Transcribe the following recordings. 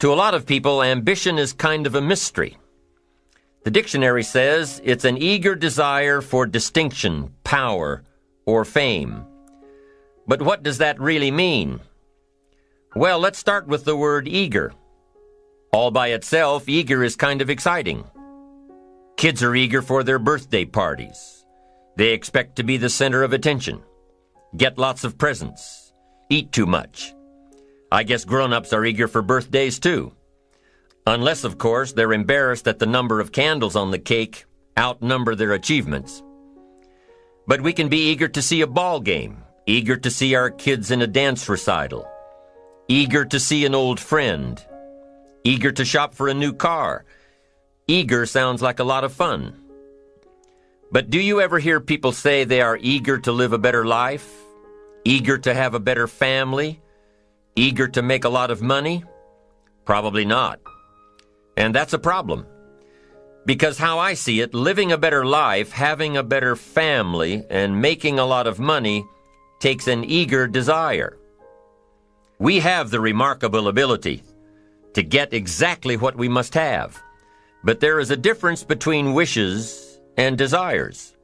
To a lot of people, ambition is kind of a mystery. The dictionary says it's an eager desire for distinction, power, or fame. But what does that really mean? Well, let's start with the word eager. All by itself, eager is kind of exciting. Kids are eager for their birthday parties. They expect to be the center of attention, get lots of presents, eat too much. I guess grown-ups are eager for birthdays too. Unless, of course, they're embarrassed that the number of candles on the cake outnumber their achievements. But we can be eager to see a ball game, eager to see our kids in a dance recital, eager to see an old friend, eager to shop for a new car. Eager sounds like a lot of fun. But do you ever hear people say they are eager to live a better life, eager to have a better family, eager to make a lot of money? Probably not. And that's a problem. Because how I see it, living a better life, having a better family, and making a lot of money takes an eager desire. We have the remarkable ability to get exactly what we must have. But there is a difference between wishes and desires.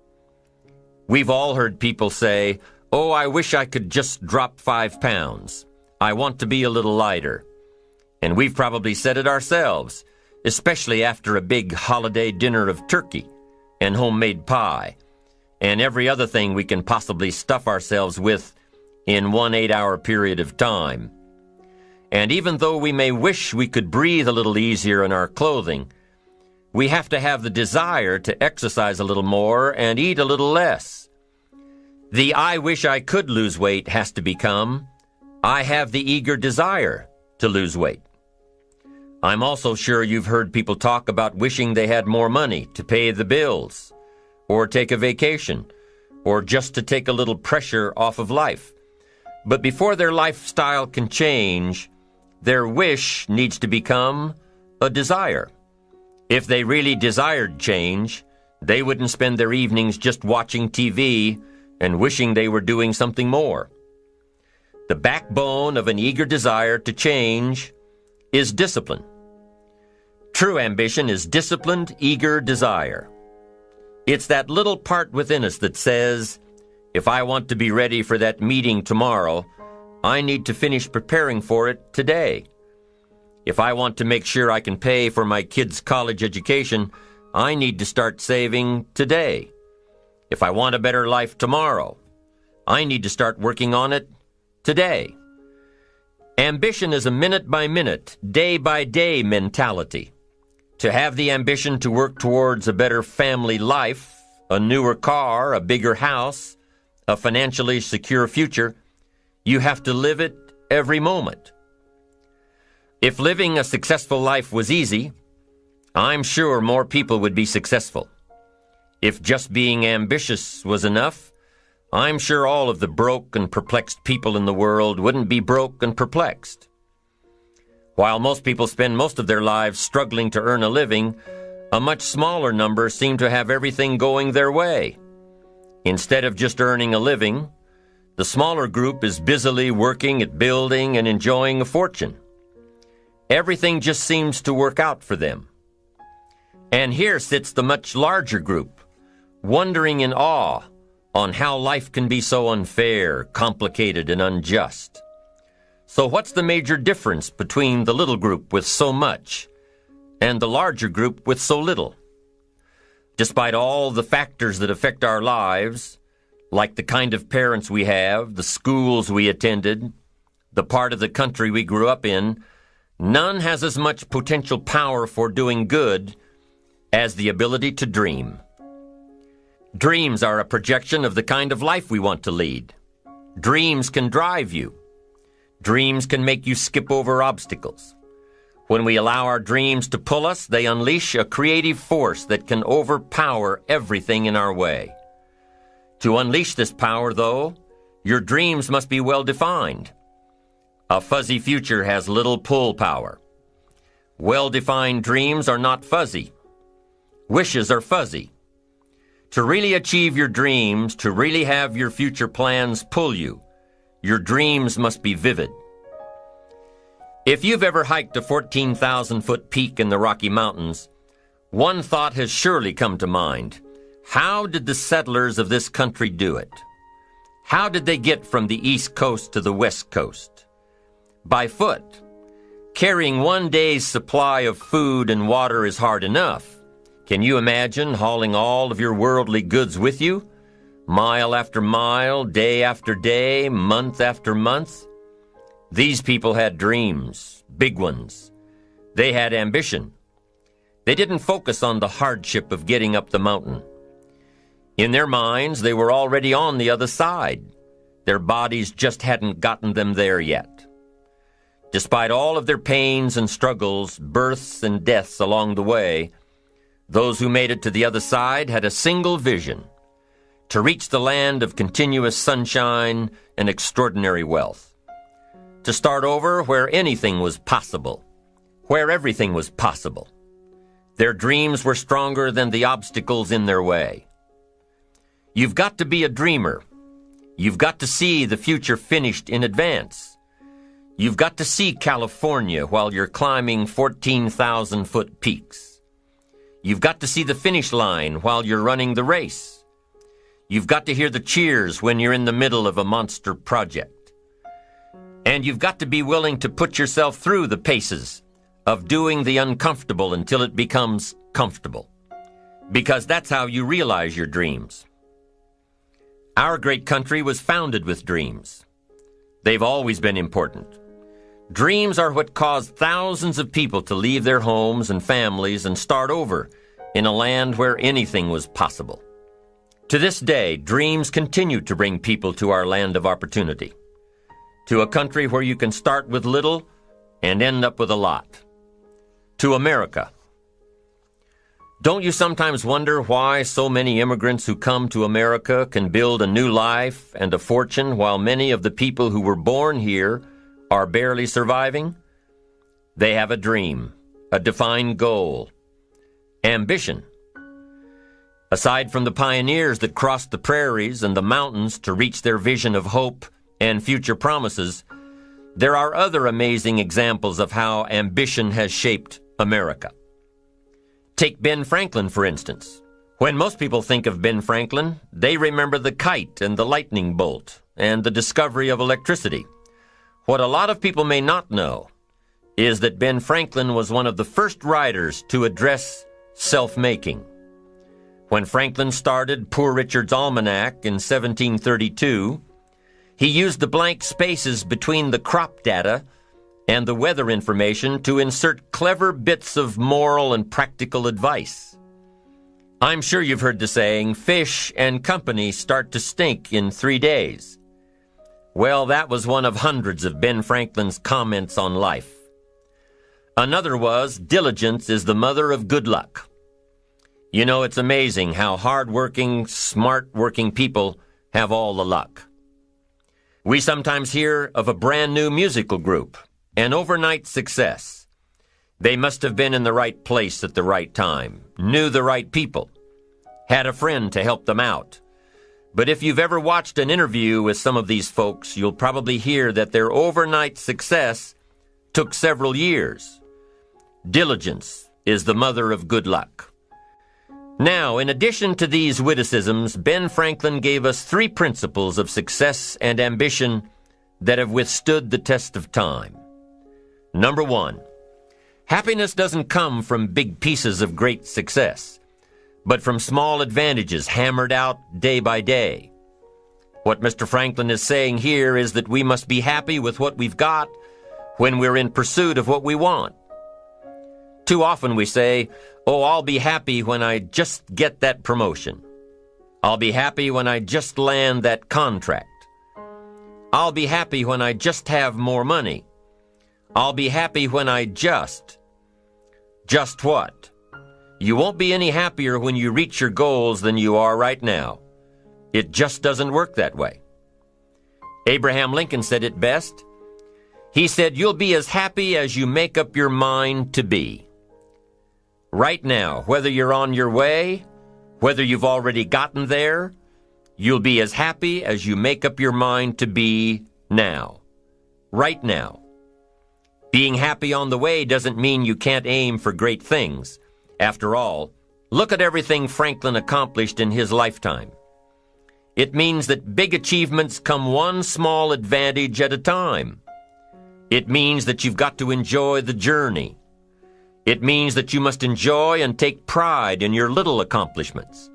We've all heard people say, "Oh, I wish I could just drop 5 pounds. I want to be a little lighter." And we've probably said it ourselves, especially after a big holiday dinner of turkey and homemade pie and every other thing we can possibly stuff ourselves with in one 8-hour period of time. And even though we may wish we could breathe a little easier in our clothing, we have to have the desire to exercise a little more and eat a little less. The "I wish I could lose weight" has to become, "I have the eager desire to lose weight." I'm also sure you've heard people talk about wishing they had more money to pay the bills, or take a vacation, or just to take a little pressure off of life. But before their lifestyle can change, their wish needs to become a desire. If they really desired change, they wouldn't spend their evenings just watching TV and wishing they were doing something more. The backbone of an eager desire to change is discipline. True ambition is disciplined, eager desire. It's that little part within us that says, if I want to be ready for that meeting tomorrow, I need to finish preparing for it today. If I want to make sure I can pay for my kids' college education, I need to start saving today. If I want a better life tomorrow, I need to start working on it today. Ambition is a minute-by-minute, day-by-day mentality. To have the ambition to work towards a better family life, a newer car, a bigger house, a financially secure future, you have to live it every moment. If living a successful life was easy, I'm sure more people would be successful. If just being ambitious was enough, I'm sure all of the broke and perplexed people in the world wouldn't be broke and perplexed. While most people spend most of their lives struggling to earn a living, a much smaller number seem to have everything going their way. Instead of just earning a living, the smaller group is busily working at building and enjoying a fortune. Everything just seems to work out for them. And here sits the much larger group, wondering in awe on how life can be so unfair, complicated, and unjust. So what's the major difference between the little group with so much and the larger group with so little? Despite all the factors that affect our lives, like the kind of parents we have, the schools we attended, the part of the country we grew up in, none has as much potential power for doing good as the ability to dream. Dreams are a projection of the kind of life we want to lead. Dreams can drive you. Dreams can make you skip over obstacles. When we allow our dreams to pull us, they unleash a creative force that can overpower everything in our way. To unleash this power, though, your dreams must be well defined. A fuzzy future has little pull power. Well-defined dreams are not fuzzy. Wishes are fuzzy. To really achieve your dreams, to really have your future plans pull you, your dreams must be vivid. If you've ever hiked a 14,000-foot peak in the Rocky Mountains, one thought has surely come to mind. How did the settlers of this country do it? How did they get from the East Coast to the West Coast? By foot. Carrying one day's supply of food and water is hard enough. Can you imagine hauling all of your worldly goods with you? Mile after mile, day after day, month after month? These people had dreams, big ones. They had ambition. They didn't focus on the hardship of getting up the mountain. In their minds, they were already on the other side. Their bodies just hadn't gotten them there yet. Despite all of their pains and struggles, births and deaths along the way, those who made it to the other side had a single vision: to reach the land of continuous sunshine and extraordinary wealth. To start over where anything was possible, where everything was possible. Their dreams were stronger than the obstacles in their way. You've got to be a dreamer. You've got to see the future finished in advance. You've got to see California while you're climbing 14,000-foot peaks. You've got to see the finish line while you're running the race. You've got to hear the cheers when you're in the middle of a monster project. And you've got to be willing to put yourself through the paces of doing the uncomfortable until it becomes comfortable. Because that's how you realize your dreams. Our great country was founded with dreams. They've always been important. Dreams are what caused thousands of people to leave their homes and families and start over in a land where anything was possible. To this day, dreams continue to bring people to our land of opportunity. To a country where you can start with little and end up with a lot. To America. Don't you sometimes wonder why so many immigrants who come to America can build a new life and a fortune while many of the people who were born here are barely surviving? They have a dream, a defined goal, ambition. Aside from the pioneers that crossed the prairies and the mountains to reach their vision of hope and future promises, there are other amazing examples of how ambition has shaped America. Take Ben Franklin, for instance. When most people think of Ben Franklin, they remember the kite and the lightning bolt and the discovery of electricity. What a lot of people may not know is that Ben Franklin was one of the first writers to address self-making. When Franklin started Poor Richard's Almanac in 1732, he used the blank spaces between the crop data and the weather information to insert clever bits of moral and practical advice. I'm sure you've heard the saying, fish and company start to stink in 3 days. Well, that was one of hundreds of Ben Franklin's comments on life. Another was, diligence is the mother of good luck. You know, it's amazing how hard-working, smart-working people have all the luck. We sometimes hear of a brand new musical group, an overnight success. They must have been in the right place at the right time, knew the right people, had a friend to help them out. But if you've ever watched an interview with some of these folks, you'll probably hear that their overnight success took several years. Diligence is the mother of good luck. Now, in addition to these witticisms, Ben Franklin gave us 3 principles of success and ambition that have withstood the test of time. Number 1, happiness doesn't come from big pieces of great success, but from small advantages hammered out day by day. What Mr. Franklin is saying here is that we must be happy with what we've got when we're in pursuit of what we want. Too often we say, oh, I'll be happy when I just get that promotion. I'll be happy when I just land that contract. I'll be happy when I just have more money. I'll be happy when I just. Just what? You won't be any happier when you reach your goals than you are right now. It just doesn't work that way. Abraham Lincoln said it best. He said, you'll be as happy as you make up your mind to be. Right now, whether you're on your way, whether you've already gotten there, you'll be as happy as you make up your mind to be now. Right now. Being happy on the way doesn't mean you can't aim for great things. After all, look at everything Franklin accomplished in his lifetime. It means that big achievements come one small advantage at a time. It means that you've got to enjoy the journey. It means that you must enjoy and take pride in your little accomplishments.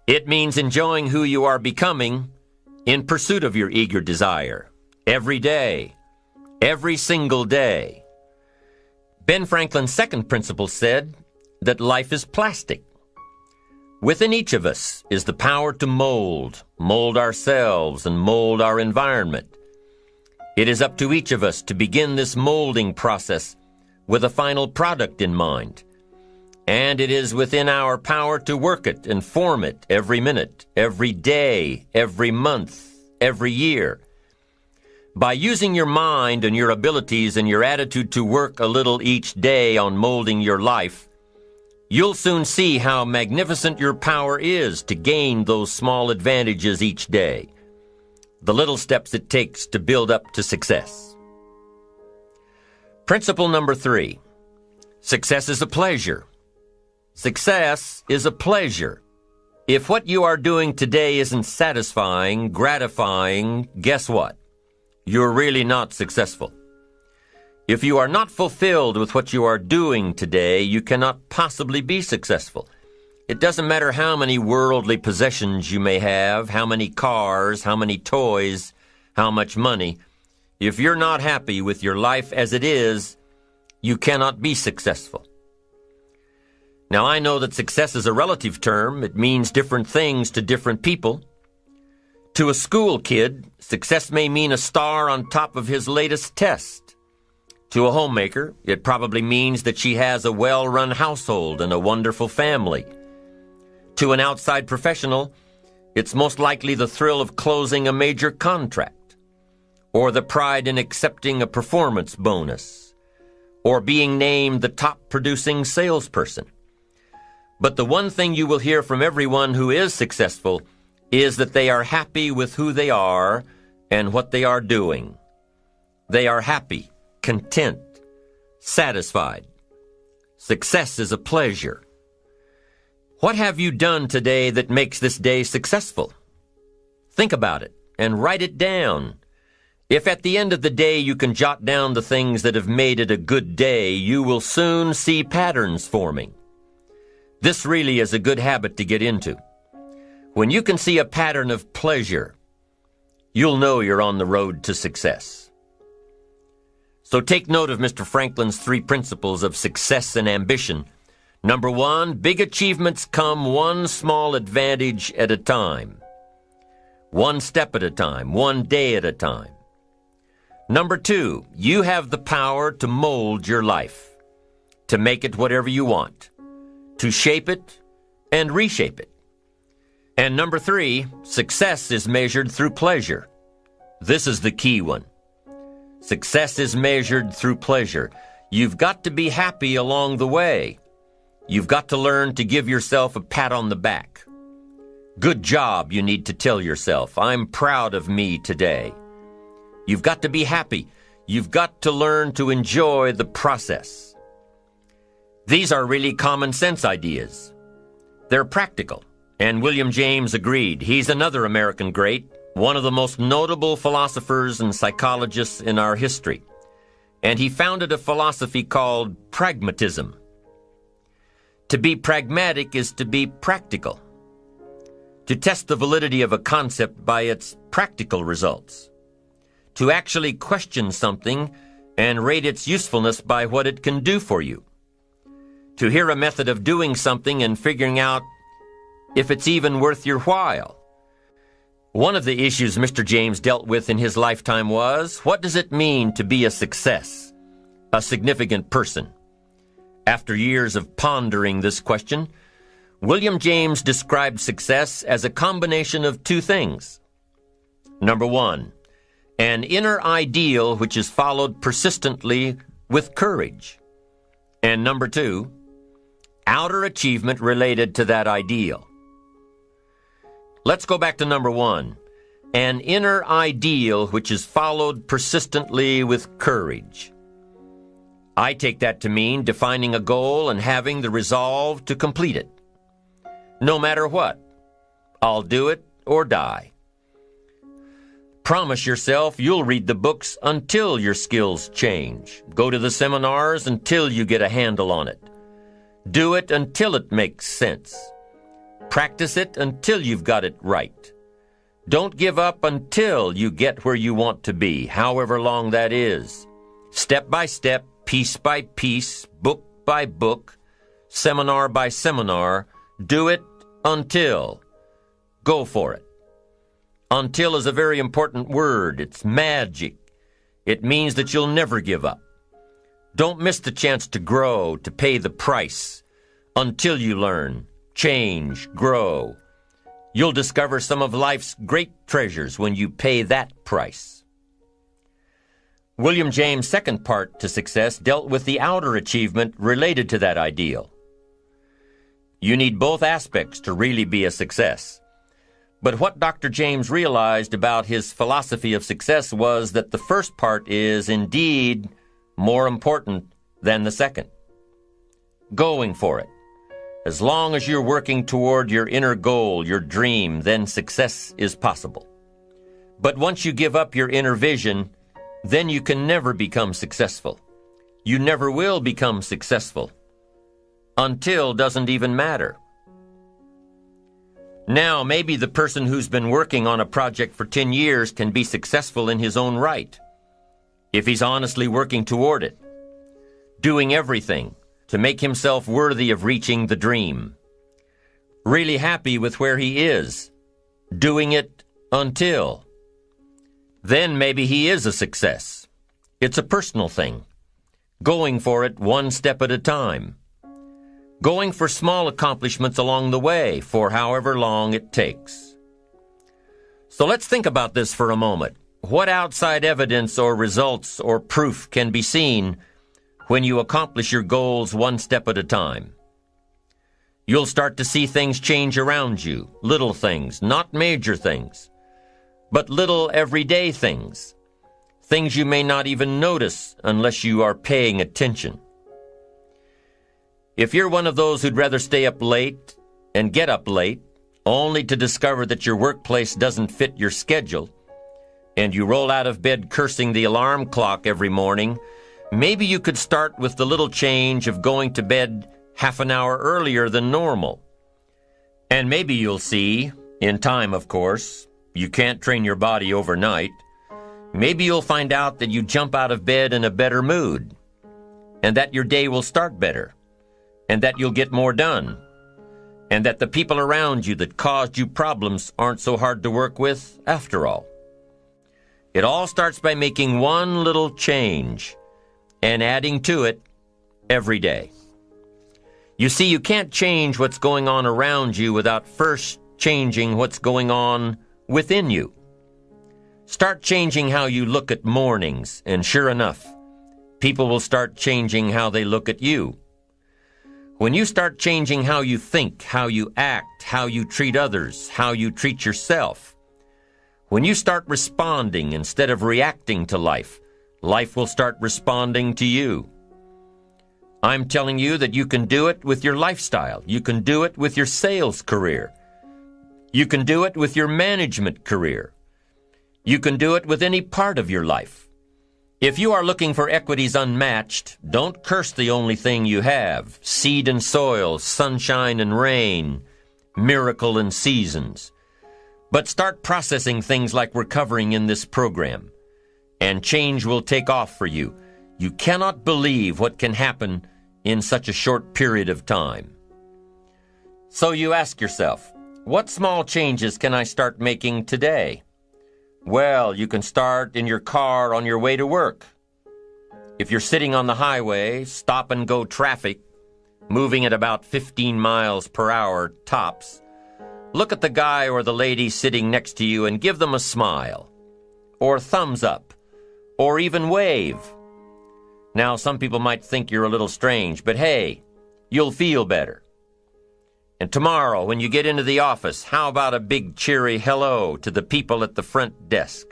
It means enjoying who you are becoming in pursuit of your eager desire, every day, every single day. Ben Franklin's second principle said that life is plastic. Within each of us is the power to mold ourselves and mold our environment. It is up to each of us to begin this molding process with a final product in mind. And it is within our power to work it and form it every minute, every day, every month, every year. By using your mind and your abilities and your attitude to work a little each day on molding your life, you'll soon see how magnificent your power is to gain those small advantages each day, the little steps it takes to build up to success. Principle number 3, success is a pleasure. Success is a pleasure. If what you are doing today isn't satisfying, gratifying, guess what? You're really not successful. If you are not fulfilled with what you are doing today, you cannot possibly be successful. It doesn't matter how many worldly possessions you may have, how many cars, how many toys, how much money. If you're not happy with your life as it is, you cannot be successful. Now, I know that success is a relative term. It means different things to different people. To a school kid, success may mean a star on top of his latest test. To a homemaker, it probably means that she has a well-run household and a wonderful family. To an outside professional, it's most likely the thrill of closing a major contract, or the pride in accepting a performance bonus, or being named the top-producing salesperson. But the one thing you will hear from everyone who is successful is that they are happy with who they are and what they are doing. They are happy, content, satisfied. Success is a pleasure. What have you done today that makes this day successful? Think about it and write it down. If at the end of the day you can jot down the things that have made it a good day, you will soon see patterns forming. This really is a good habit to get into. When you can see a pattern of pleasure, you'll know you're on the road to success. So take note of Mr. Franklin's 3 principles of success and ambition. Number 1, big achievements come one small advantage at a time. One step at a time, one day at a time. Number 2, you have the power to mold your life, to make it whatever you want, to shape it and reshape it. And number 3, success is measured through pleasure. This is the key one. Success is measured through pleasure. You've got to be happy along the way. You've got to learn to give yourself a pat on the back. Good job, you need to tell yourself. I'm proud of me today. You've got to be happy. You've got to learn to enjoy the process. These are really common sense ideas. They're practical. And William James agreed. He's another American great, one of the most notable philosophers and psychologists in our history. And he founded a philosophy called pragmatism. To be pragmatic is to be practical. To test the validity of a concept by its practical results. To actually question something and rate its usefulness by what it can do for you. To hear a method of doing something and figuring out if it's even worth your while. One of the issues Mr. James dealt with in his lifetime was, what does it mean to be a success, a significant person? After years of pondering this question, William James described success as a combination of 2 things. Number 1, an inner ideal which is followed persistently with courage. And number 2, outer achievement related to that ideal. Let's go back to number 1. An inner ideal which is followed persistently with courage. I take that to mean defining a goal and having the resolve to complete it. No matter what, I'll do it or die. Promise yourself you'll read the books until your skills change. Go to the seminars until you get a handle on it. Do it until it makes sense. Practice it until you've got it right. Don't give up until you get where you want to be, however long that is. Step by step, piece by piece, book by book, seminar by seminar, do it until. Go for it. Until is a very important word. It's magic. It means that you'll never give up. Don't miss the chance to grow, to pay the price. Until you learn, change, grow. You'll discover some of life's great treasures when you pay that price. William James' second part to success dealt with the outer achievement related to that ideal. You need both aspects to really be a success. But what Dr. James realized about his philosophy of success was that the first part is indeed more important than the second. Going for it. As long as you're working toward your inner goal, your dream, then success is possible. But once you give up your inner vision, then you can never become successful. You never will become successful. Until doesn't even matter. Now, maybe the person who's been working on a project for 10 years can be successful in his own right, if he's honestly working toward it, doing everything to make himself worthy of reaching the dream, really happy with where he is, doing it until. Then maybe he is a success. It's a personal thing, going for it one step at a time. Going for small accomplishments along the way for however long it takes. So let's think about this for a moment. What outside evidence or results or proof can be seen when you accomplish your goals one step at a time? You'll start to see things change around you, little things, not major things, but little everyday things, things you may not even notice unless you are paying attention. If you're one of those who'd rather stay up late and get up late, only to discover that your workplace doesn't fit your schedule, and you roll out of bed cursing the alarm clock every morning, maybe you could start with the little change of going to bed half an hour earlier than normal. And maybe you'll see, in time of course, you can't train your body overnight, maybe you'll find out that you jump out of bed in a better mood, and that your day will start better, and that you'll get more done, and that the people around you that caused you problems aren't so hard to work with after all. It all starts by making one little change and adding to it every day. You see, you can't change what's going on around you without first changing what's going on within you. Start changing how you look at mornings, and sure enough, people will start changing how they look at you. When you start changing how you think, how you act, how you treat others, how you treat yourself, when you start responding instead of reacting to life, life will start responding to you. I'm telling you that you can do it with your lifestyle. You can do it with your sales career. You can do it with your management career. You can do it with any part of your life. If you are looking for equities unmatched, don't curse the only thing you have, seed and soil, sunshine and rain, miracle and seasons. But start processing things like we're covering in this program, and change will take off for you. You cannot believe what can happen in such a short period of time. So you ask yourself, what small changes can I start making today? Well, you can start in your car on your way to work. If you're sitting on the highway, stop-and-go traffic, moving at about 15 miles per hour tops, look at the guy or the lady sitting next to you and give them a smile, or thumbs up, or even wave. Now, some people might think you're a little strange, but hey, you'll feel better. And tomorrow, when you get into the office, how about a big cheery hello to the people at the front desk?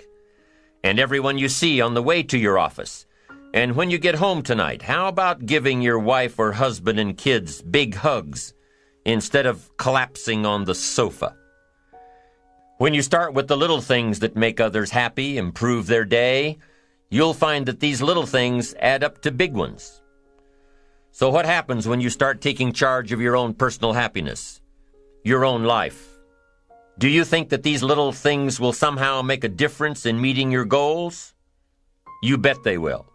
And everyone you see on the way to your office. And when you get home tonight, how about giving your wife or husband and kids big hugs instead of collapsing on the sofa? When you start with the little things that make others happy, improve their day, you'll find that these little things add up to big ones. So what happens when you start taking charge of your own personal happiness, your own life? Do you think that these little things will somehow make a difference in meeting your goals? You bet they will.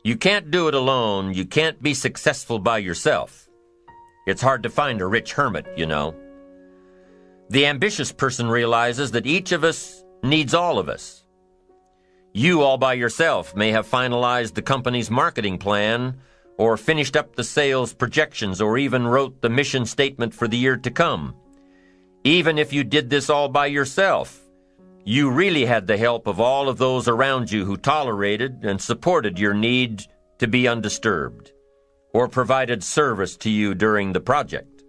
You can't do it alone. You can't be successful by yourself. It's hard to find a rich hermit, you know. The ambitious person realizes that each of us needs all of us. You all by yourself may have finalized the company's marketing plan, or finished up the sales projections, or even wrote the mission statement for the year to come. Even if you did this all by yourself, you really had the help of all of those around you who tolerated and supported your need to be undisturbed, or provided service to you during the project.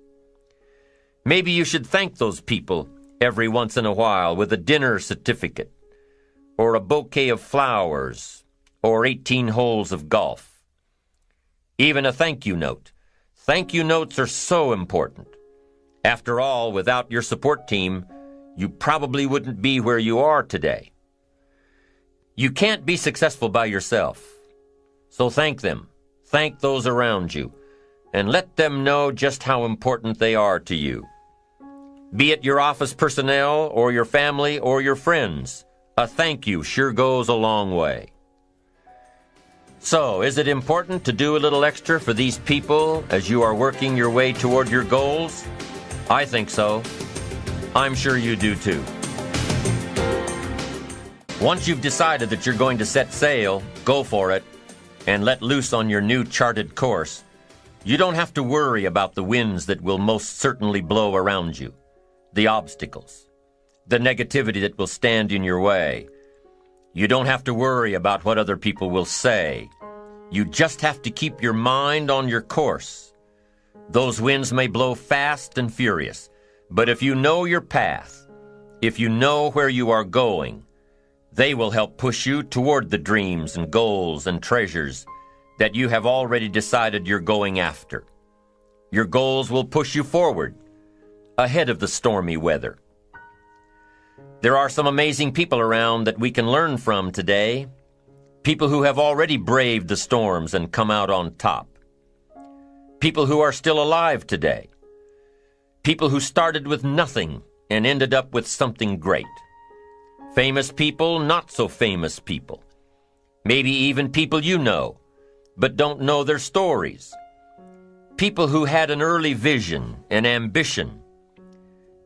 Maybe you should thank those people every once in a while with a dinner certificate, or a bouquet of flowers, or 18 holes of golf. Even a thank you note. Thank you notes are so important. After all, without your support team, you probably wouldn't be where you are today. You can't be successful by yourself. So thank them. Thank those around you. And let them know just how important they are to you. Be it your office personnel or your family or your friends, a thank you sure goes a long way. So, is it important to do a little extra for these people as you are working your way toward your goals? I think so. I'm sure you do too. Once you've decided that you're going to set sail, go for it, and let loose on your new charted course. You don't have to worry about the winds that will most certainly blow around you, the obstacles, the negativity that will stand in your way. You don't have to worry about what other people will say. You just have to keep your mind on your course. Those winds may blow fast and furious, but if you know your path, if you know where you are going, they will help push you toward the dreams and goals and treasures that you have already decided you're going after. Your goals will push you forward, ahead of the stormy weather. There are some amazing people around that we can learn from today, people who have already braved the storms and come out on top, people who are still alive today, people who started with nothing and ended up with something great. Famous people, not so famous people. Maybe even people you know, but don't know their stories. People who had an early vision and ambition.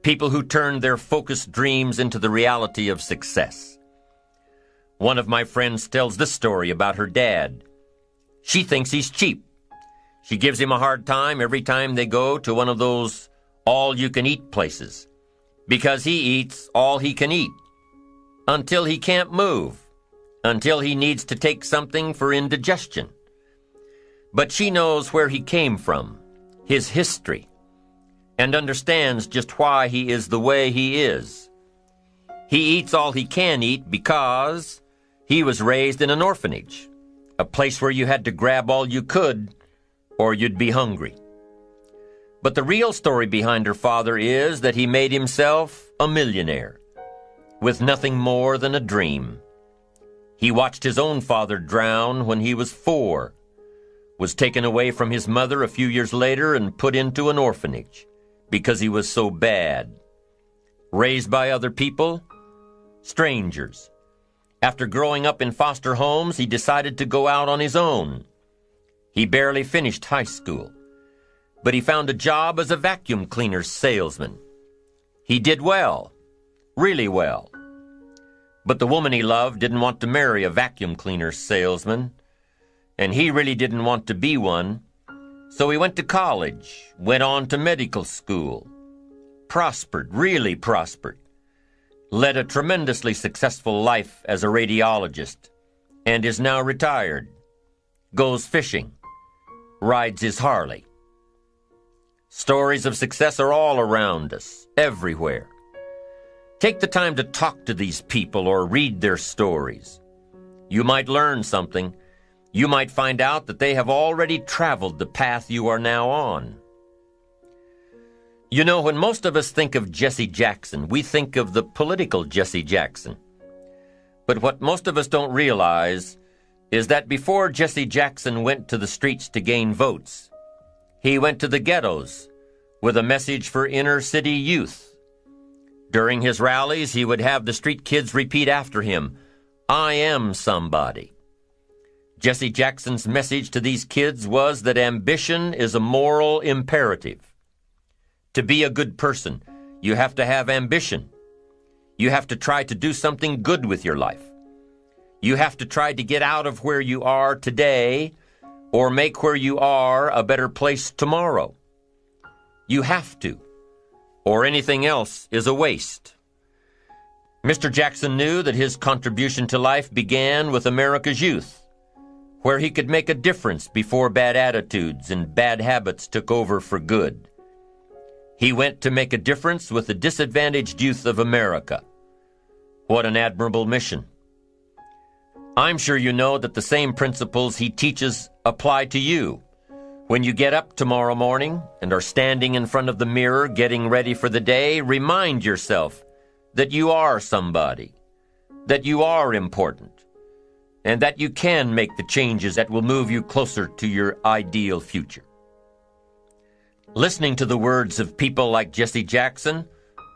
People who turned their focused dreams into the reality of success. One of my friends tells this story about her dad. She thinks he's cheap. She gives him a hard time every time they go to one of those all-you-can-eat places, because he eats all he can eat, until he can't move, until he needs to take something for indigestion. But she knows where he came from, his history, and understands just why he is the way he is. He eats all he can eat because he was raised in an orphanage, a place where you had to grab all you could or you'd be hungry. But the real story behind her father is that he made himself a millionaire with nothing more than a dream. He watched his own father drown when he was 4, was taken away from his mother a few years later and put into an orphanage because he was so bad. Raised by other people, strangers. After growing up in foster homes, he decided to go out on his own. He barely finished high school, but he found a job as a vacuum cleaner salesman. He did well, really well. But the woman he loved didn't want to marry a vacuum cleaner salesman, and he really didn't want to be one, so he went to college, went on to medical school, prospered, really prospered, led a tremendously successful life as a radiologist, and is now retired, goes fishing, rides his Harley. Stories of success are all around us, everywhere. Take the time to talk to these people or read their stories. You might learn something, You might find out that they have already traveled the path you are now on. You know, when most of us think of Jesse Jackson, we think of the political Jesse Jackson. But what most of us don't realize is that before Jesse Jackson went to the streets to gain votes, he went to the ghettos with a message for inner city youth. During his rallies, he would have the street kids repeat after him, "I am somebody." Jesse Jackson's message to these kids was that ambition is a moral imperative. To be a good person, you have to have ambition. You have to try to do something good with your life. You have to try to get out of where you are today or make where you are a better place tomorrow. You have to, or anything else is a waste. Mr. Jackson knew that his contribution to life began with America's youth, where he could make a difference before bad attitudes and bad habits took over for good. He went to make a difference with the disadvantaged youth of America. What an admirable mission. I'm sure you know that the same principles he teaches apply to you. When you get up tomorrow morning and are standing in front of the mirror getting ready for the day, remind yourself that you are somebody, that you are important, and that you can make the changes that will move you closer to your ideal future. Listening to the words of people like Jesse Jackson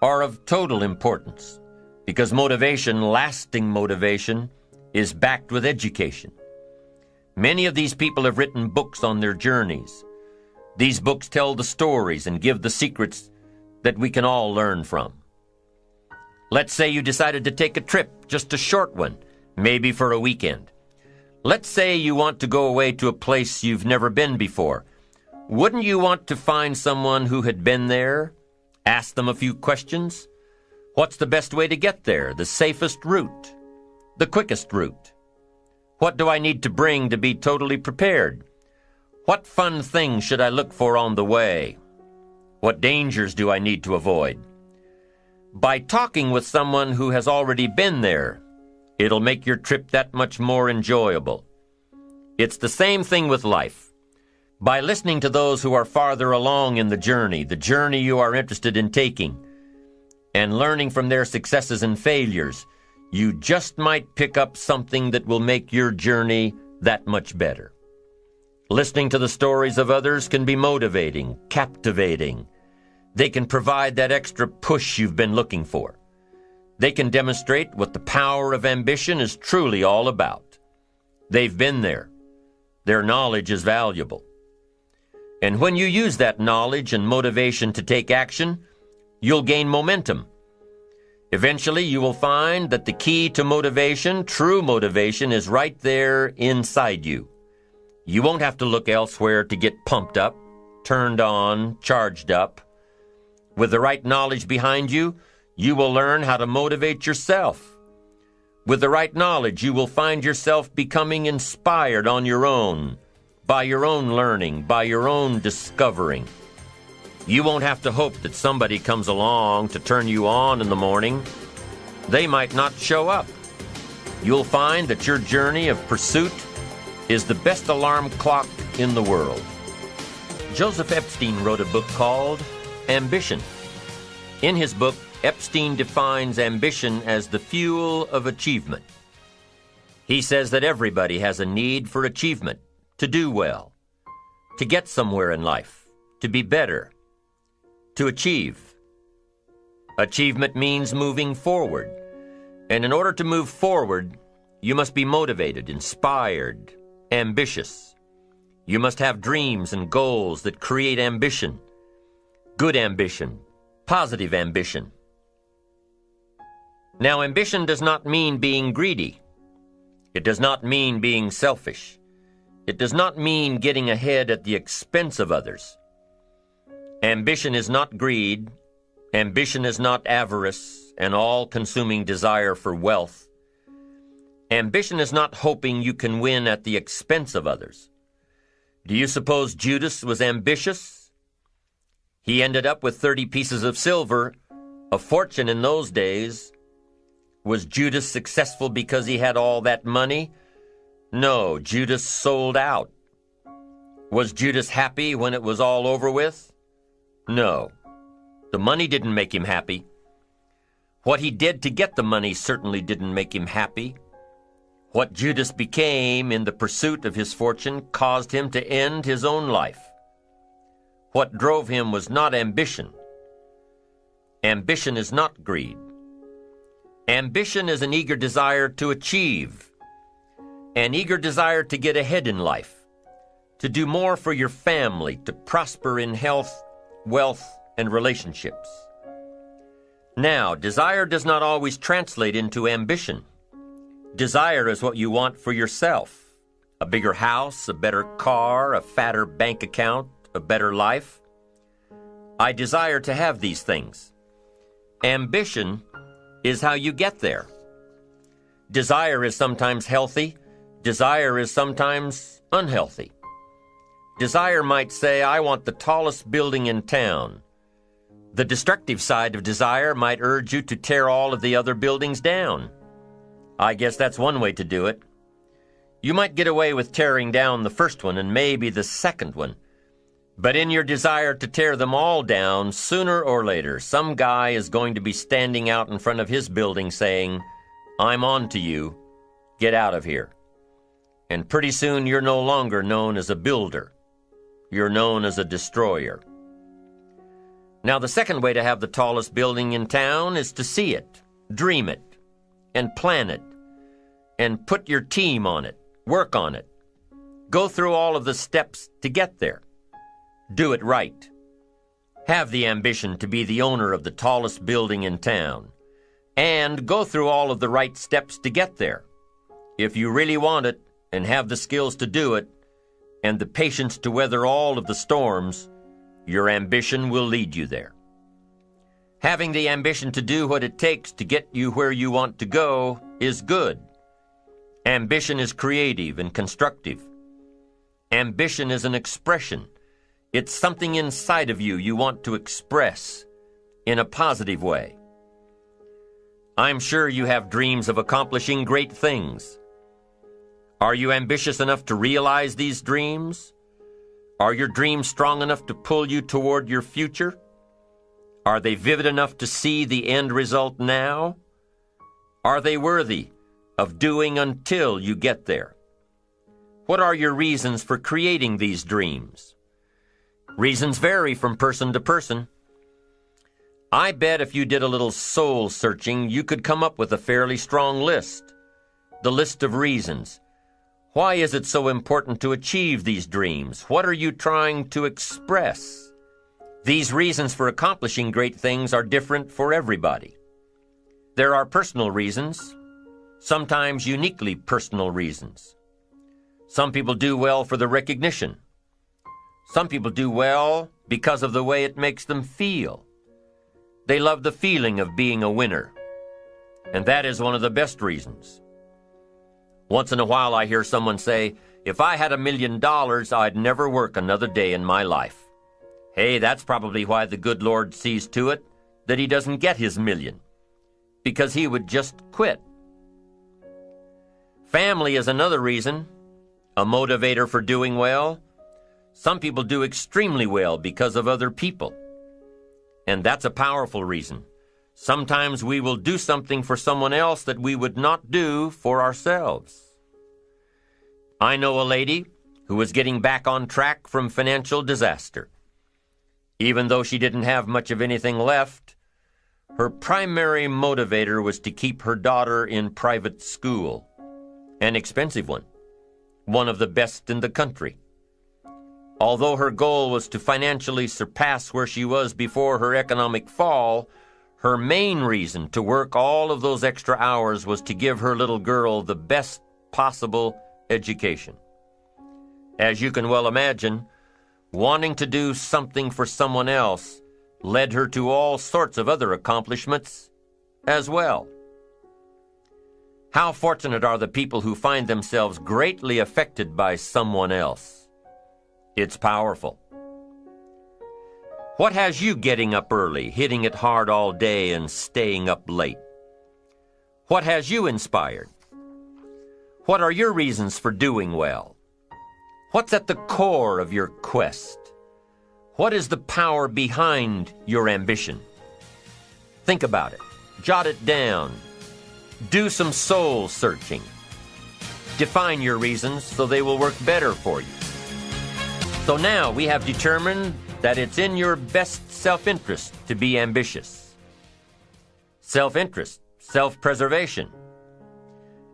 are of total importance because motivation, lasting motivation, is backed with education. Many of these people have written books on their journeys. These books tell the stories and give the secrets that we can all learn from. Let's say you decided to take a trip, just a short one, maybe for a weekend. Let's say you want to go away to a place you've never been before. Wouldn't you want to find someone who had been there? Ask them a few questions. What's the best way to get there? The safest route? The quickest route? What do I need to bring to be totally prepared? What fun things should I look for on the way? What dangers do I need to avoid? By talking with someone who has already been there, it'll make your trip that much more enjoyable. It's the same thing with life. By listening to those who are farther along in the journey you are interested in taking, and learning from their successes and failures, you just might pick up something that will make your journey that much better. Listening to the stories of others can be motivating, captivating. They can provide that extra push you've been looking for. They can demonstrate what the power of ambition is truly all about. They've been there. Their knowledge is valuable. And when you use that knowledge and motivation to take action, you'll gain momentum. Eventually, you will find that the key to motivation, true motivation, is right there inside you. You won't have to look elsewhere to get pumped up, turned on, charged up. With the right knowledge behind you, you will learn how to motivate yourself. With the right knowledge, you will find yourself becoming inspired on your own, by your own learning, by your own discovering. You won't have to hope that somebody comes along to turn you on in the morning. They might not show up. You'll find that your journey of pursuit is the best alarm clock in the world. Joseph Epstein wrote a book called Ambition. In his book, Epstein defines ambition as the fuel of achievement. He says that everybody has a need for achievement, to do well, to get somewhere in life, to be better, to achieve. Achievement means moving forward. And in order to move forward, you must be motivated, inspired, ambitious. You must have dreams and goals that create ambition, good ambition, positive ambition. Now, ambition does not mean being greedy. It does not mean being selfish. It does not mean getting ahead at the expense of others. Ambition is not greed. Ambition is not avarice, an all-consuming desire for wealth. Ambition is not hoping you can win at the expense of others. Do you suppose Judas was ambitious? He ended up with 30 pieces of silver, a fortune in those days. Was Judas successful because he had all that money? No, Judas sold out. Was Judas happy when it was all over with? No. The money didn't make him happy. What he did to get the money certainly didn't make him happy. What Judas became in the pursuit of his fortune caused him to end his own life. What drove him was not ambition. Ambition is not greed. Ambition is an eager desire to achieve, an eager desire to get ahead in life, to do more for your family, to prosper in health, wealth, and relationships. Now, desire does not always translate into ambition. Desire is what you want for yourself. A bigger house, a better car, a fatter bank account, a better life. I desire to have these things. Ambition is how you get there. Desire is sometimes healthy. Desire is sometimes unhealthy. Desire might say, I want the tallest building in town. The destructive side of desire might urge you to tear all of the other buildings down. I guess that's one way to do it. You might get away with tearing down the first one and maybe the second one. But in your desire to tear them all down, sooner or later, some guy is going to be standing out in front of his building saying, I'm on to you. Get out of here. And pretty soon you're no longer known as a builder. You're known as a destroyer. Now, the second way to have the tallest building in town is to see it, dream it, and plan it, and put your team on it, work on it. Go through all of the steps to get there. Do it right. Have the ambition to be the owner of the tallest building in town, and go through all of the right steps to get there. If you really want it, and have the skills to do it, and the patience to weather all of the storms, your ambition will lead you there. Having the ambition to do what it takes to get you where you want to go is good. Ambition is creative and constructive. Ambition is an expression. It's something inside of you want to express in a positive way. I'm sure you have dreams of accomplishing great things. Are you ambitious enough to realize these dreams? Are your dreams strong enough to pull you toward your future? Are they vivid enough to see the end result now? Are they worthy of doing until you get there? What are your reasons for creating these dreams? Reasons vary from person to person. I bet if you did a little soul searching, you could come up with a fairly strong list. The list of reasons. Why is it so important to achieve these dreams? What are you trying to express? These reasons for accomplishing great things are different for everybody. There are personal reasons, sometimes uniquely personal reasons. Some people do well for the recognition. Some people do well because of the way it makes them feel. They love the feeling of being a winner, and that is one of the best reasons. Once in a while I hear someone say, if I had $1 million, I'd never work another day in my life. Hey, that's probably why the good Lord sees to it that he doesn't get his million, because he would just quit. Family is another reason, a motivator for doing well. Some people do extremely well because of other people, and that's a powerful reason. Sometimes we will do something for someone else that we would not do for ourselves. I know a lady who was getting back on track from financial disaster. Even though she didn't have much of anything left, her primary motivator was to keep her daughter in private school, an expensive one of the best in the country. Although her goal was to financially surpass where she was before her economic fall, her main reason to work all of those extra hours was to give her little girl the best possible education. As you can well imagine, wanting to do something for someone else led her to all sorts of other accomplishments as well. How fortunate are the people who find themselves greatly affected by someone else? It's powerful. What has you getting up early, hitting it hard all day, and staying up late? What has you inspired? What are your reasons for doing well? What's at the core of your quest? What is the power behind your ambition? Think about it. Jot it down. Do some soul searching. Define your reasons so they will work better for you. So now we have determined that it's in your best self-interest to be ambitious. Self-interest, self-preservation.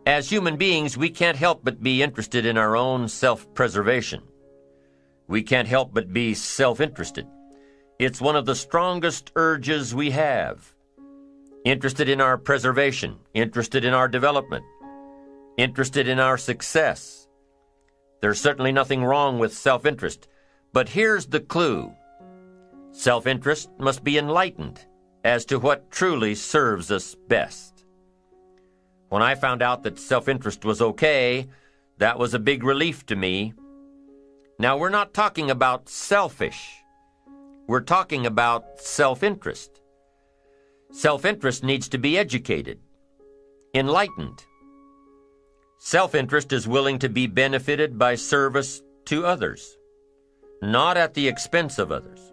As human beings, we can't help but be interested in our own self-preservation. We can't help but be self-interested. It's one of the strongest urges we have. Interested in our preservation, interested in our development, interested in our success. There's certainly nothing wrong with self-interest, but here's the clue. Self-interest must be enlightened as to what truly serves us best. When I found out that self-interest was okay, that was a big relief to me. Now, we're not talking about selfish. We're talking about self-interest. Self-interest needs to be educated, enlightened. Self-interest is willing to be benefited by service to others, not at the expense of others.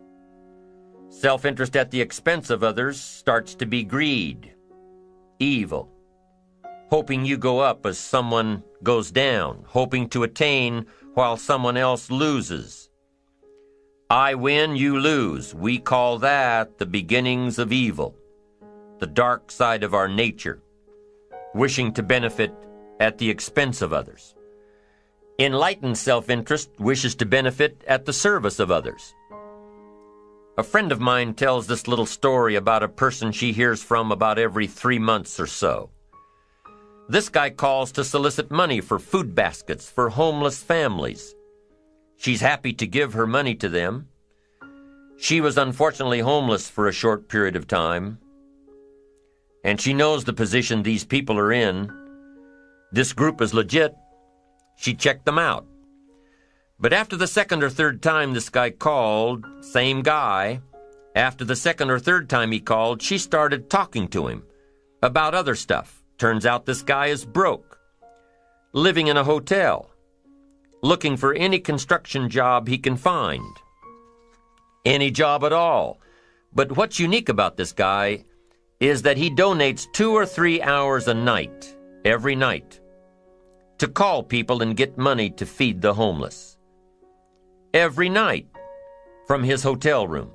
Self-interest at the expense of others starts to be greed, evil, hoping you go up as someone goes down, hoping to attain while someone else loses. I win, you lose. We call that the beginnings of evil, the dark side of our nature, wishing to benefit at the expense of others. Enlightened self-interest wishes to benefit at the service of others. A friend of mine tells this little story about a person she hears from about every 3 months or so. This guy calls to solicit money for food baskets for homeless families. She's happy to give her money to them. She was unfortunately homeless for a short period of time, and she knows the position these people are in. This group is legit. She checked them out. But after the second or third time this guy called, same guy, after the second or third time he called, she started talking to him about other stuff. Turns out this guy is broke, living in a hotel, looking for any construction job he can find. Any job at all. But what's unique about this guy is that he donates 2 or 3 hours a night, every night, to call people and get money to feed the homeless. Every night, from his hotel room.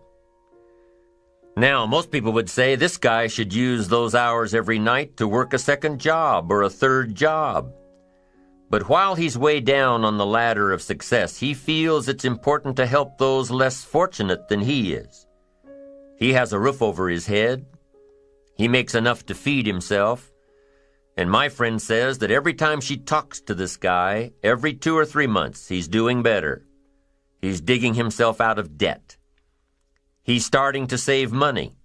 Now, most people would say this guy should use those hours every night to work a second job or a third job. But while he's way down on the ladder of success, he feels it's important to help those less fortunate than he is. He has a roof over his head. He makes enough to feed himself. And my friend says that every time she talks to this guy, every 2 or 3 months, he's doing better. He's digging himself out of debt. He's starting to save money.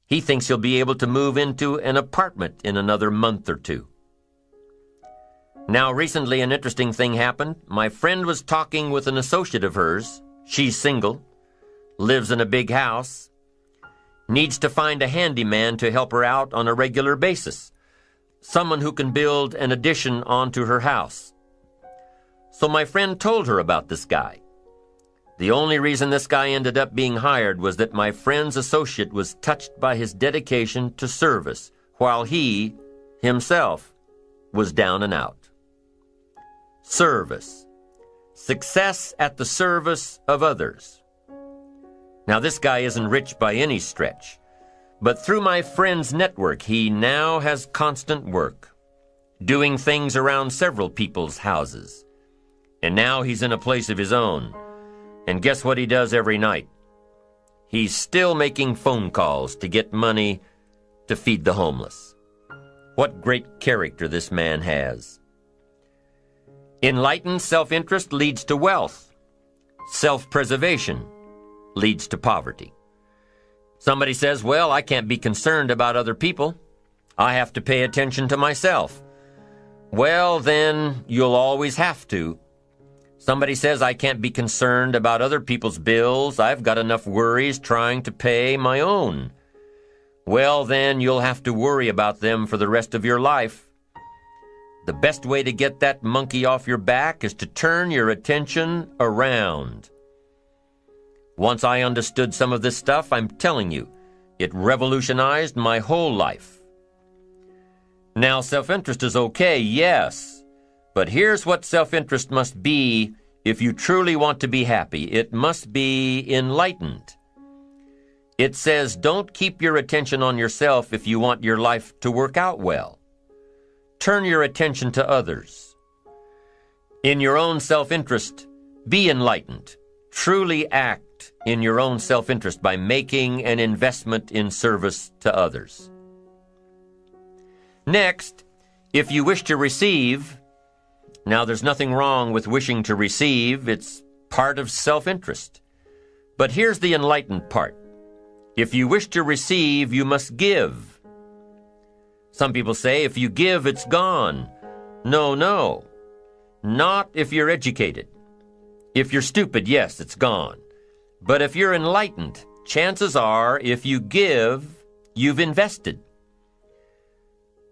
He thinks he'll be able to move into an apartment in another month or 2. Now, recently an interesting thing happened. My friend was talking with an associate of hers. She's single, lives in a big house, needs to find a handyman to help her out on a regular basis, someone who can build an addition onto her house. So my friend told her about this guy. The only reason this guy ended up being hired was that my friend's associate was touched by his dedication to service, while he, himself, was down and out. Service. Success at the service of others. Now, this guy isn't rich by any stretch, but through my friend's network, he now has constant work, doing things around several people's houses. And now he's in a place of his own. And guess what he does every night? He's still making phone calls to get money to feed the homeless. What great character this man has. Enlightened self-interest leads to wealth. Self-preservation leads to poverty. Somebody says, well, I can't be concerned about other people. I have to pay attention to myself. Well, then you'll always have to. Somebody says I can't be concerned about other people's bills. I've got enough worries trying to pay my own. Well, then you'll have to worry about them for the rest of your life. the best way to get that monkey off your back is to turn your attention around. Once I understood some of this stuff, I'm telling you, it revolutionized my whole life. Now, self-interest is okay, yes, but here's what self-interest must be if you truly want to be happy. It must be enlightened. It says, don't keep your attention on yourself if you want your life to work out well. Turn your attention to others. In your own self-interest, be enlightened. Truly act in your own self-interest by making an investment in service to others. Next, if you wish to receive, now there's nothing wrong with wishing to receive, it's part of self-interest. But here's the enlightened part. If you wish to receive, you must give. Some people say, if you give, it's gone. No. Not if you're educated. If you're stupid, yes, it's gone. But if you're enlightened, chances are, if you give, you've invested.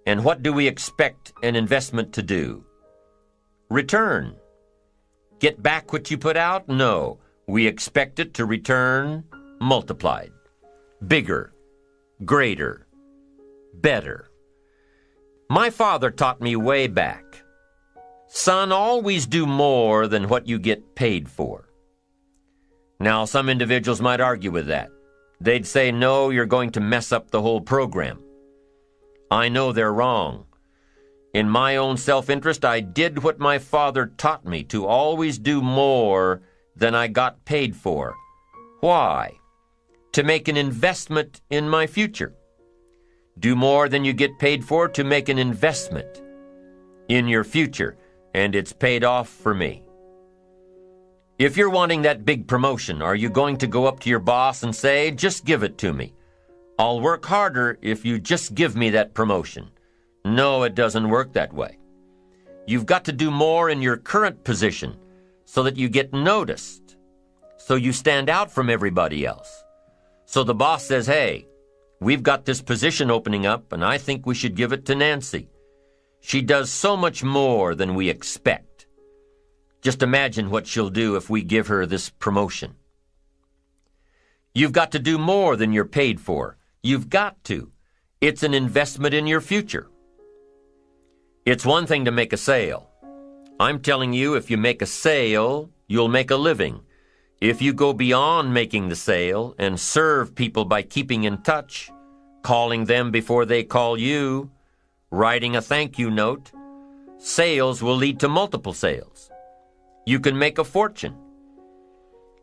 And what do we expect an investment to do? Return. Get back what you put out? No. We expect it to return multiplied. Bigger, greater, better. My father taught me way back, son, always do more than what you get paid for. Now, some individuals might argue with that. They'd say, no, you're going to mess up the whole program. I know they're wrong. In my own self-interest, I did what my father taught me, to always do more than I got paid for. Why? To make an investment in my future. Do more than you get paid for to make an investment in your future, and it's paid off for me. If you're wanting that big promotion, are you going to go up to your boss and say, just give it to me? I'll work harder if you just give me that promotion. No, it doesn't work that way. You've got to do more in your current position so that you get noticed, so you stand out from everybody else. So the boss says, hey, we've got this position opening up, and I think we should give it to Nancy. She does so much more than we expect. Just imagine what she'll do if we give her this promotion. You've got to do more than you're paid for. You've got to. It's an investment in your future. It's one thing to make a sale. I'm telling you, if you make a sale, you'll make a living. If you go beyond making the sale and serve people by keeping in touch, calling them before they call you, writing a thank you note, sales will lead to multiple sales. You can make a fortune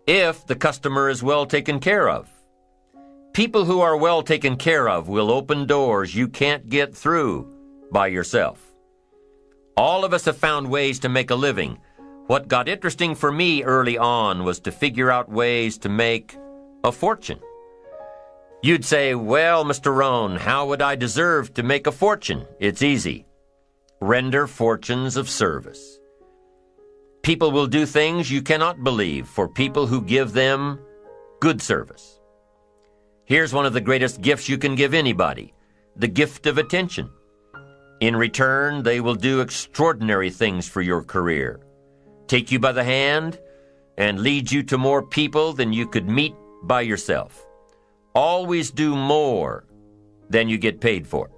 if the customer is well taken care of. People who are well taken care of will open doors you can't get through by yourself. All of us have found ways to make a living. What got interesting for me early on was to figure out ways to make a fortune. You'd say, well, Mr. Rohn, how would I deserve to make a fortune? It's easy. Render fortunes of service. People will do things you cannot believe for people who give them good service. Here's one of the greatest gifts you can give anybody, the gift of attention. In return, they will do extraordinary things for your career, take you by the hand, and lead you to more people than you could meet by yourself. Always do more than you get paid for.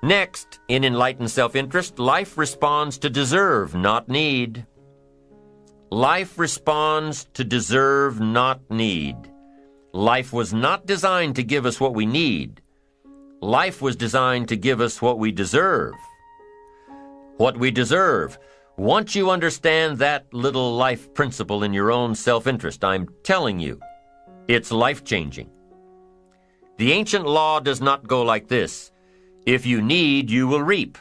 Next, in enlightened self-interest, life responds to deserve, not need. Life responds to deserve, not need. Life was not designed to give us what we need. Life was designed to give us what we deserve. What we deserve. Once you understand that little life principle in your own self-interest, I'm telling you, it's life-changing. The ancient law does not go like this. If you need, you will reap.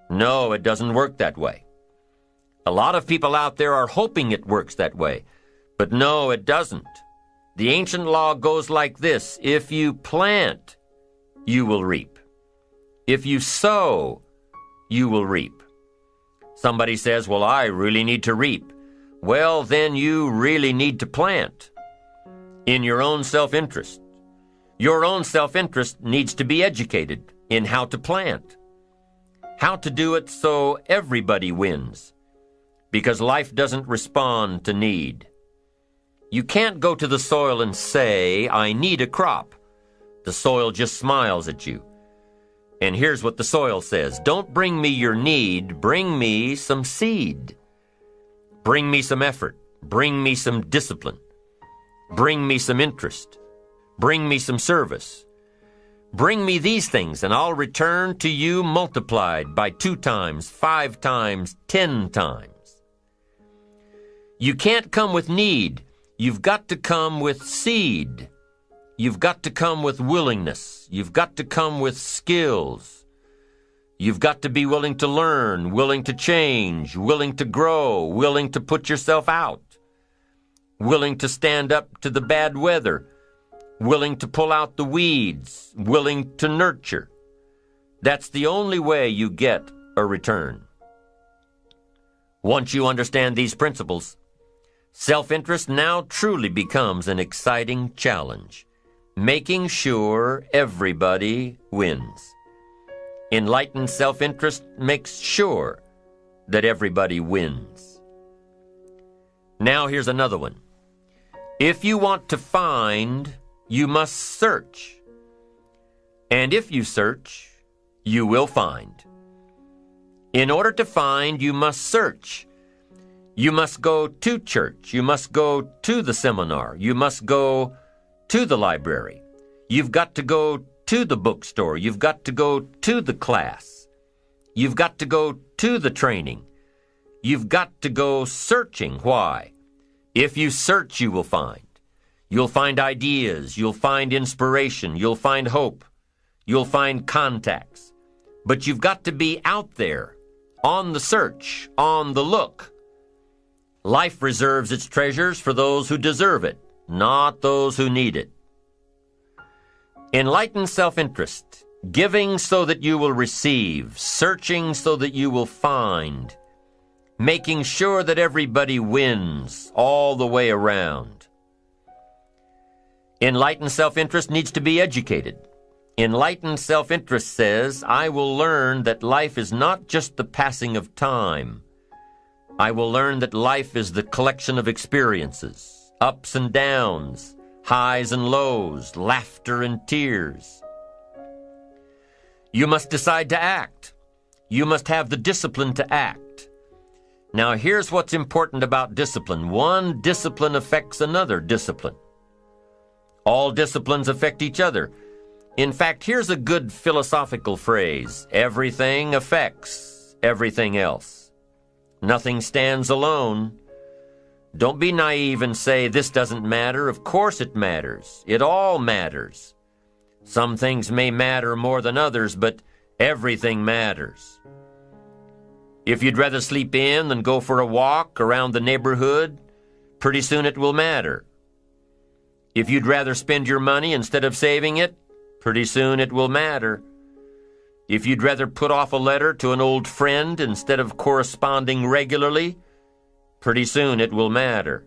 No, it doesn't work that way. A lot of people out there are hoping it works that way, but no, it doesn't. The ancient law goes like this. If you plant, you will reap. If you sow, you will reap. Somebody says, well, I really need to reap. Well, then you really need to plant in your own self-interest. Your own self-interest needs to be educated in how to plant. How to do it so everybody wins, because life doesn't respond to need. You can't go to the soil and say, I need a crop. The soil just smiles at you. And here's what the soil says: don't bring me your need, bring me some seed. Bring me some effort, bring me some discipline, bring me some interest, bring me some service. Bring me these things, and I'll return to you multiplied by 2 times, 5 times, 10 times. You can't come with need. You've got to come with seed. You've got to come with willingness. You've got to come with skills. You've got to be willing to learn, willing to change, willing to grow, willing to put yourself out, willing to stand up to the bad weather, willing to pull out the weeds, willing to nurture. That's the only way you get a return. Once you understand these principles, self-interest now truly becomes an exciting challenge, making sure everybody wins. Enlightened self-interest makes sure that everybody wins. Now here's another one. If you want to find, you must search. And if you search, you will find. In order to find, you must search. You must go to church. You must go to the seminar. You must go to the library. You've got to go to the bookstore. You've got to go to the class. You've got to go to the training. You've got to go searching. Why? If you search, you will find. You'll find ideas. You'll find inspiration. You'll find hope. You'll find contacts. But you've got to be out there, on the search, on the look. Life reserves its treasures for those who deserve it, not those who need it. Enlightened self-interest, giving so that you will receive, searching so that you will find, making sure that everybody wins all the way around. Enlightened self-interest needs to be educated. Enlightened self-interest says, I will learn that life is not just the passing of time. I will learn that life is the collection of experiences, ups and downs, highs and lows, laughter and tears. You must decide to act. You must have the discipline to act. Now here's what's important about discipline. One discipline affects another discipline. All disciplines affect each other. In fact, here's a good philosophical phrase. Everything affects everything else. Nothing stands alone. Don't be naive and say, this doesn't matter. Of course it matters. It all matters. Some things may matter more than others, but everything matters. If you'd rather sleep in than go for a walk around the neighborhood, pretty soon it will matter. If you'd rather spend your money instead of saving it, pretty soon it will matter. If you'd rather put off a letter to an old friend instead of corresponding regularly, pretty soon it will matter.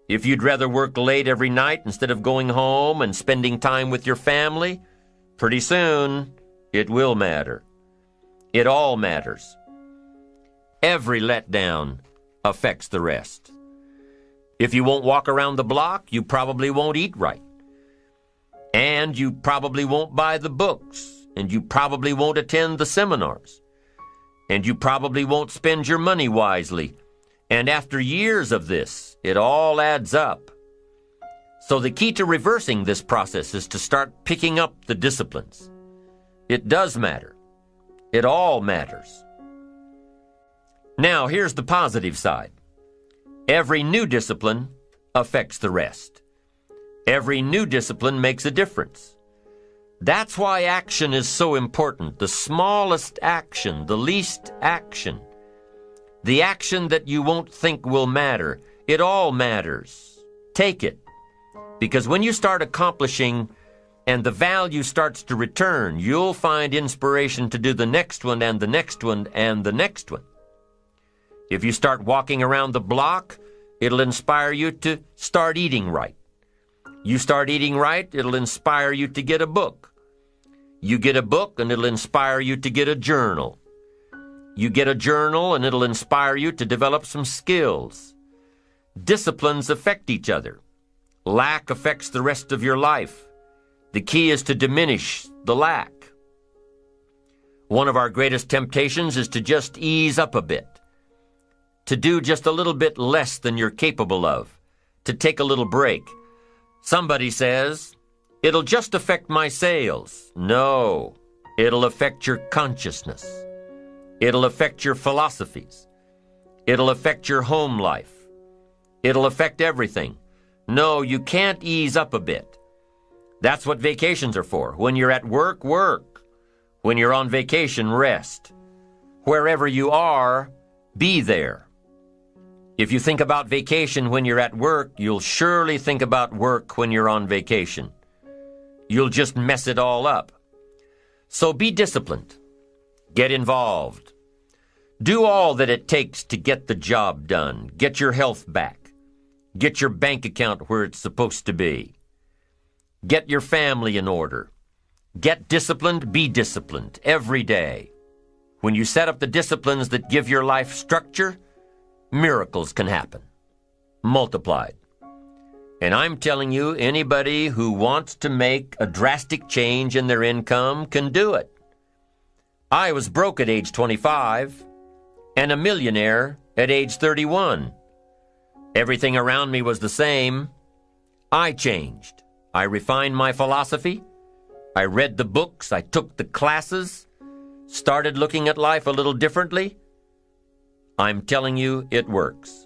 If you'd rather work late every night instead of going home and spending time with your family, pretty soon it will matter. It all matters. Every letdown affects the rest. If you won't walk around the block, you probably won't eat right. And you probably won't buy the books. And you probably won't attend the seminars. And you probably won't spend your money wisely. And after years of this, it all adds up. So the key to reversing this process is to start picking up the disciplines. It does matter. It all matters. Now, here's the positive side. Every new discipline affects the rest. Every new discipline makes a difference. That's why action is so important. The smallest action, the least action, the action that you won't think will matter, it all matters. Take it. Because when you start accomplishing and the value starts to return, you'll find inspiration to do the next one and the next one and the next one. If you start walking around the block, it'll inspire you to start eating right. You start eating right, it'll inspire you to get a book. You get a book, and it'll inspire you to get a journal. You get a journal and it'll inspire you to develop some skills. Disciplines affect each other. Lack affects the rest of your life. The key is to diminish the lack. One of our greatest temptations is to just ease up a bit, to do just a little bit less than you're capable of, to take a little break. Somebody says, "It'll just affect my sales." No, it'll affect your consciousness. It'll affect your philosophies. It'll affect your home life. It'll affect everything. No, you can't ease up a bit. That's what vacations are for. When you're at work, work. When you're on vacation, rest. Wherever you are, be there. If you think about vacation when you're at work, you'll surely think about work when you're on vacation. You'll just mess it all up. So be disciplined. Get involved. Do all that it takes to get the job done. Get your health back. Get your bank account where it's supposed to be. Get your family in order. Get disciplined, be disciplined every day. When you set up the disciplines that give your life structure, miracles can happen, multiplied. And I'm telling you, anybody who wants to make a drastic change in their income can do it. I was broke at age 25 and a millionaire at age 31. Everything around me was the same. I changed. I refined my philosophy. I read the books. I took the classes. Started looking at life a little differently. I'm telling you, it works.